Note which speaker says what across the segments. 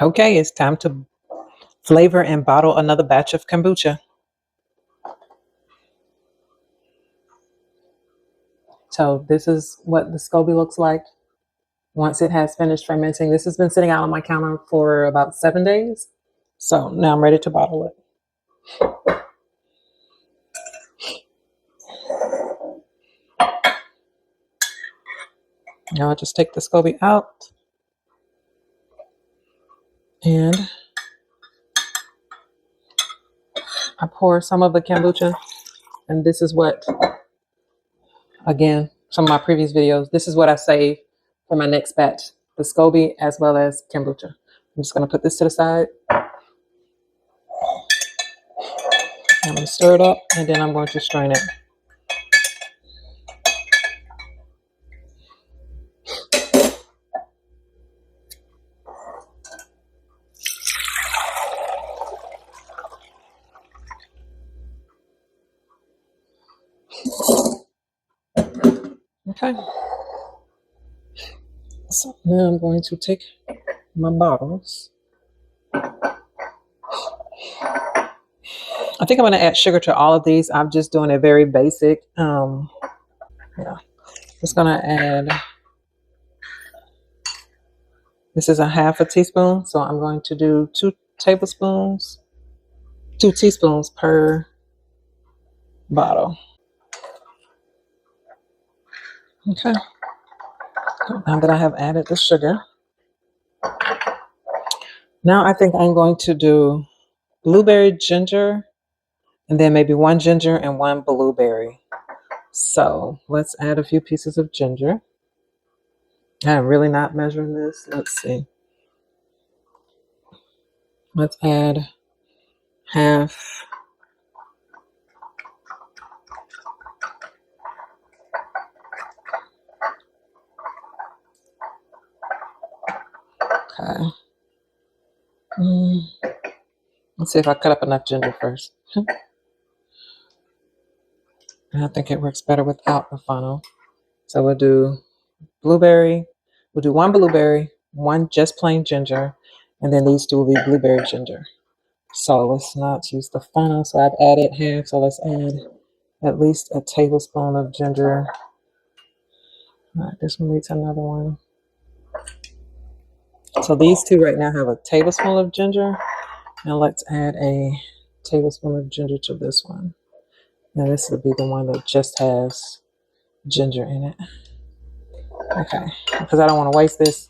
Speaker 1: Okay, it's time to flavor and bottle another batch of kombucha. So this is what the SCOBY looks like once it has finished fermenting. This has been sitting out on my counter for about 7 days. So now I'm ready to bottle it. Now I'll just take the SCOBY out and I pour some of the kombucha. And this is what, again, some of my previous videos, this is what I save for my next batch, the SCOBY as well as kombucha. I'm just going to put this to the side. I'm going to stir it up and then I'm going to strain it. Okay. So now I'm going to take my bottles. I think I'm going to add sugar to all of these. I'm just doing it very basic. Yeah. Just going to add, this is a half a teaspoon. So I'm going to do 2 teaspoons per bottle. Okay. Now that I have added the sugar, now I think I'm going to do blueberry ginger and then maybe 1 ginger and 1 blueberry. So let's add a few pieces of ginger. I'm really not measuring this. Let's see. Let's add half. Okay. Let's see if I cut up enough ginger first. I think it works better without the funnel. So we'll do blueberry. We'll do 1 blueberry, 1 just plain ginger, and then these 2 will be blueberry ginger. So let's not use the funnel. So I've added half. So let's add at least a tablespoon of ginger. All right, this one needs another one. So these 2 right now have a tablespoon of ginger. Now let's add a tablespoon of ginger to this one. Now this would be the one that just has ginger in it. Okay, because I don't want to waste this,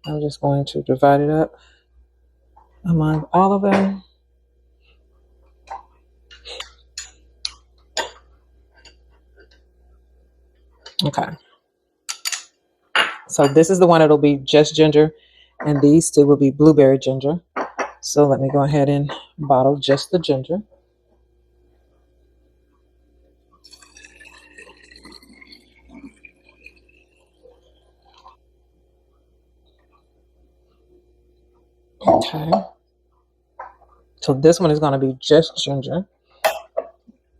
Speaker 1: I'm just going to divide it up among all of them. Okay. So this is the one that'll be just ginger, and these 2 will be blueberry ginger. So let me go ahead and bottle just the ginger. Okay. So this one is going to be just ginger.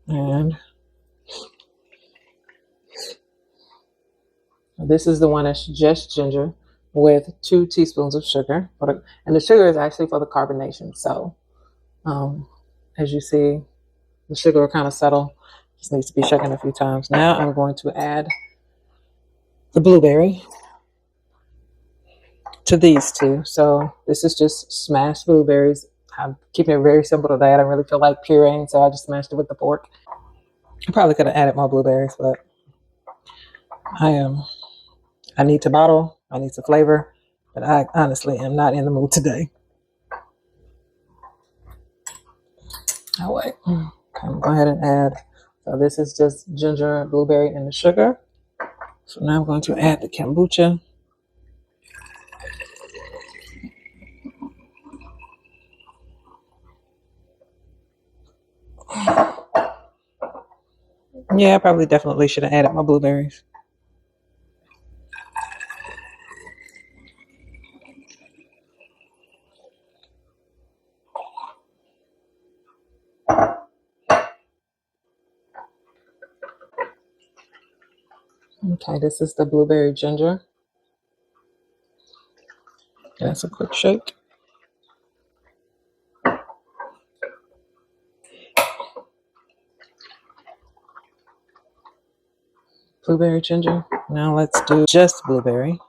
Speaker 1: And this is the one that's just ginger with 2 teaspoons of sugar. And the sugar is actually for the carbonation. So as you see, the sugar will kind of settle. Just needs to be shaken a few times. Now I'm going to add the blueberry to these 2. So this is just smashed blueberries. I'm keeping it very simple today. I don't really feel like pureeing, so I just smashed it with the fork. I probably could have added more blueberries, but I need to bottle. I need to flavor, but I honestly am not in the mood today. Oh wait. Okay, I'm going to go ahead and add. So this is just ginger, blueberry, and the sugar. So now I'm going to add the kombucha. Yeah, I probably definitely should have added my blueberries. Okay, this is the blueberry ginger. That's a quick shake. Blueberry ginger. Now let's do just blueberry.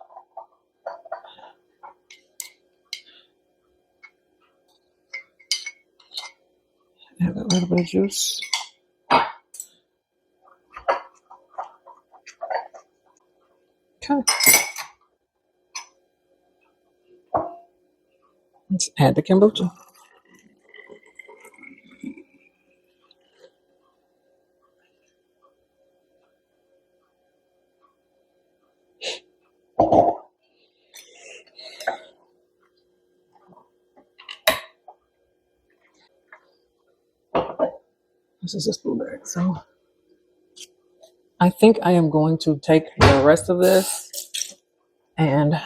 Speaker 1: Add a little bit of juice. Okay. Let's add the kombucha. This is just blueberry. So I think I am going to take the rest of this and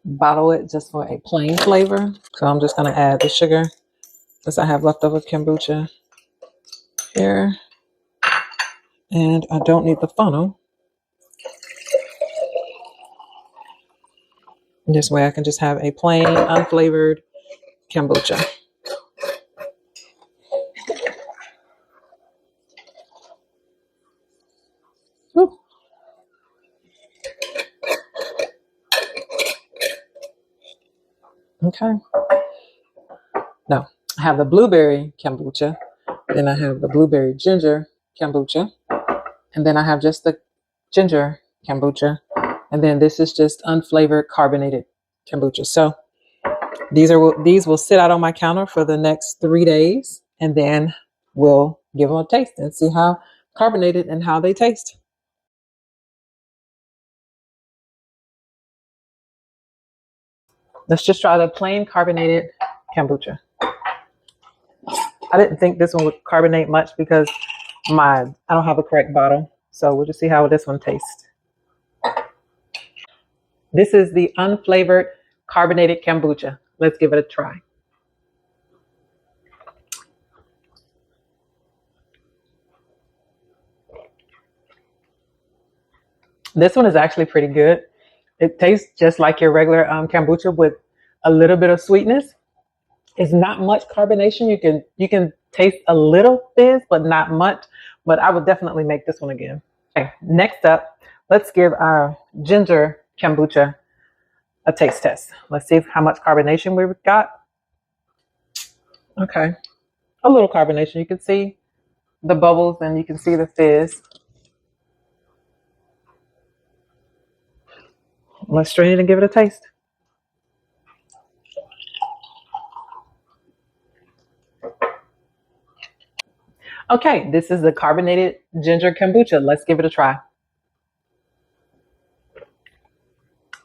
Speaker 1: bottle it just for a plain flavor. So I'm just going to add the sugar since I have leftover kombucha here. And I don't need the funnel. This way I can just have a plain, unflavored kombucha. Woo. Okay. Now, I have the blueberry kombucha. Then I have the blueberry ginger kombucha. And then I have just the ginger kombucha. And then this is just unflavored carbonated kombucha. So these will sit out on my counter for the next 3 days, and then we'll give them a taste and see how carbonated and how they taste. Let's just try the plain carbonated kombucha. I didn't think this one would carbonate much because I don't have a correct bottle. So we'll just see how this one tastes. This is the unflavored carbonated kombucha. Let's give it a try. This one is actually pretty good. It tastes just like your regular kombucha with a little bit of sweetness. It's not much carbonation. You can taste a little fizz, but not much. But I would definitely make this one again. Okay, next up, let's give our ginger kombucha a taste test. Let's see how much carbonation we've got. Okay, a little carbonation. You can see the bubbles and you can see the fizz. Let's strain it and give it a taste. Okay, this is the carbonated ginger kombucha. Let's give it a try.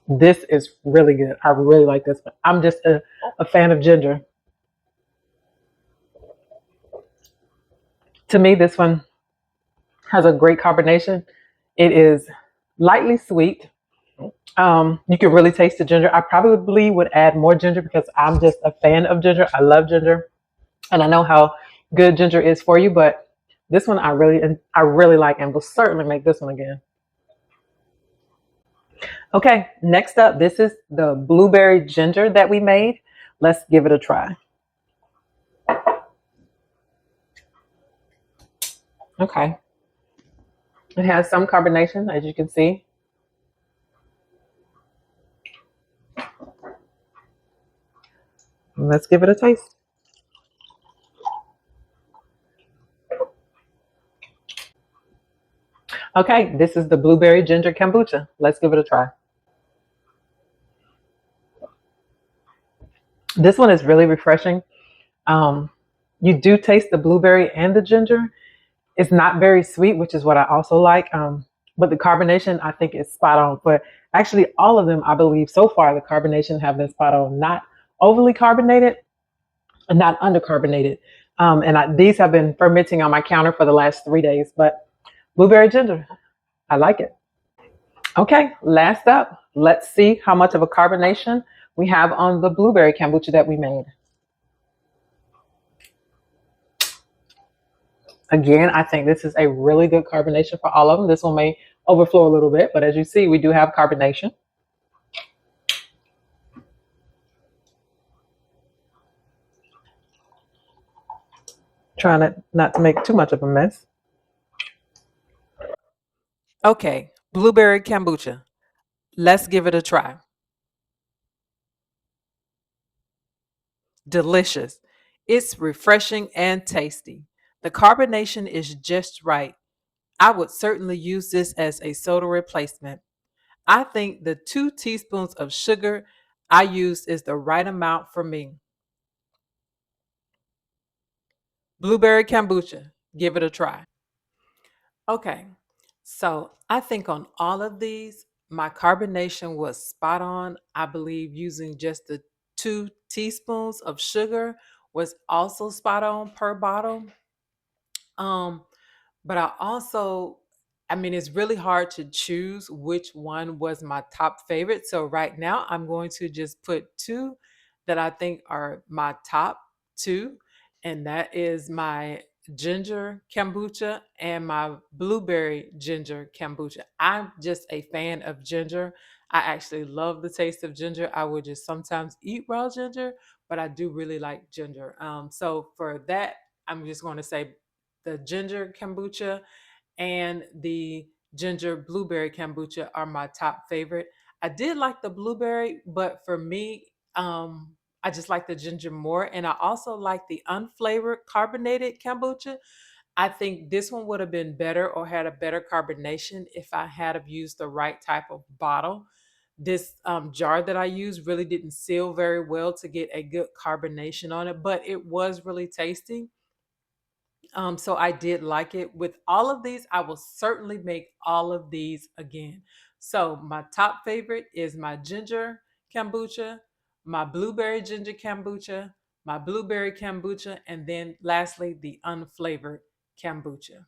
Speaker 1: This is really good. I really like this one. I'm just a fan of ginger. To me, this one has a great carbonation. It is lightly sweet. You can really taste the ginger. I probably would add more ginger because I'm just a fan of ginger. I love ginger, and I know how good ginger is for you. But this one I really like, and will certainly make this one again. Okay, next up, this is the blueberry ginger that we made. Let's give it a try. Okay, it has some carbonation, as you can see. Let's give it a taste. Okay, this is the blueberry ginger kombucha. Let's give it a try. This one is really refreshing. Um, you do taste the blueberry and the ginger. It's not very sweet, which is what I also like. But the carbonation, I think, is spot on. But actually, all of them, I believe, so far, the carbonation have been spot on. Not overly carbonated and not undercarbonated. These have been fermenting on my counter for the last 3 days. But blueberry ginger, I like it. Okay, last up, let's see how much of a carbonation we have on the blueberry kombucha that we made. Again, I think this is a really good carbonation for all of them. This one may overflow a little bit, but as you see, we do have carbonation. Trying not to make too much of a mess. Okay, blueberry kombucha. Let's give it a try. Delicious. It's refreshing and tasty. The carbonation is just right. I would certainly use this as a soda replacement. I think the 2 teaspoons of sugar I used is the right amount for me. Blueberry kombucha. Give it a try. Okay, so I think on all of these, my carbonation was spot on. I believe using just the 2 teaspoons of sugar was also spot on per bottle. Um, but I mean, it's really hard to choose which one was my top favorite. So right now, I'm going to just put two that I think are my top two, and that is my ginger kombucha and my blueberry ginger kombucha. I'm just a fan of ginger. I actually love the taste of ginger. I would just sometimes eat raw ginger, but I do really like ginger. So for that, I'm just going to say the ginger kombucha and the ginger blueberry kombucha are my top favorite. I did like the blueberry, but for me, I just like the ginger more. And I also like the unflavored carbonated kombucha. I think this one would have been better or had a better carbonation if I had have used the right type of bottle. This jar that I used really didn't seal very well to get a good carbonation on it, but it was really tasty. So I did like it. With all of these, I will certainly make all of these again. So my top favorite is my ginger kombucha, my blueberry ginger kombucha, my blueberry kombucha, and then lastly the unflavored kombucha.